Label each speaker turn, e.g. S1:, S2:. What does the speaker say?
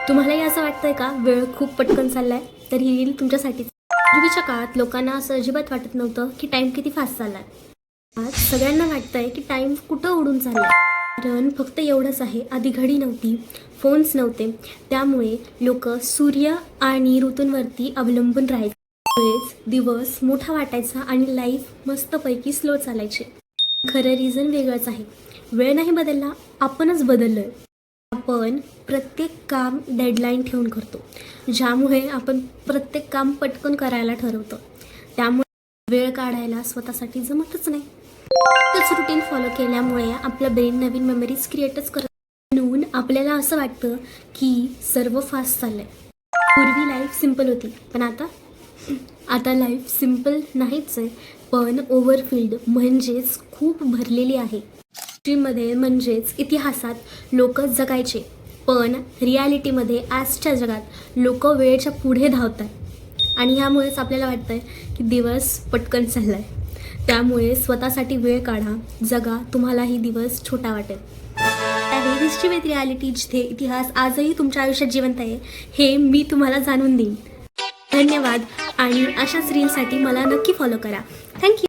S1: तुम्हालाही असं वाटतंय का वेळ खूप पटकन चाललाय? तर ही रील तुमच्यासाठीच. पूर्वीच्या काळात लोकांना असं अजिबात वाटत नव्हतं की टाइम किती फास्ट चाललाय. आज सगळ्यांना वाटतंय की टाइम कुठं उडून चाललाय. कारण फक्त एवढंच आहे, आधी घडी नव्हती, फोन्स नव्हते, त्यामुळे लोक सूर्य आणि ऋतूंवरती अवलंबून राहायचे. त्यामुळेच दिवस मोठा वाटायचा आणि लाईफ मस्तपैकी स्लो चालायचे. खरं रिझन वेगळंच आहे. वेळ नाही बदलला, आपणच बदललोय. आपण प्रत्येक काम डेडलाईन ठेवून करतो, ज्यामुळे आपण प्रत्येक काम पटकन करायला ठरवतो. त्यामुळे वेळ काढायला स्वतःसाठी जमतच नाही. तोच रुटीन फॉलो केल्यामुळे आपला ब्रेन नवीन मेमरीज क्रिएटच करत, म्हणून आपल्याला असं वाटतं की सर्व फास्ट चाललंय. पूर्वी लाईफ सिम्पल होती, पण आता लाईफ सिम्पल नाहीच आहे, पण ओव्हरफिल्ड म्हणजेच खूप भरलेली आहे. हिस्ट्रीमध्ये म्हणजेच इतिहासात लोक जगायचे, पण रियालिटीमध्ये आजच्या जगात लोक वेळेच्या पुढे धावतात आणि ह्यामुळेच आपल्याला वाटतंय की दिवस पटकन चाललाय. त्यामुळे स्वतःसाठी वेळ काढा, जगा, तुम्हालाही दिवस छोटा वाटेल. आहे हिस्ट्री विथ रियालिटी, जिथे इतिहास आजही तुमच्या आयुष्यात जिवंत आहे, हे मी तुम्हाला जाणून देईन. धन्यवाद आणि अशाच रीलसाठी मला नक्की फॉलो करा. थँक्यू.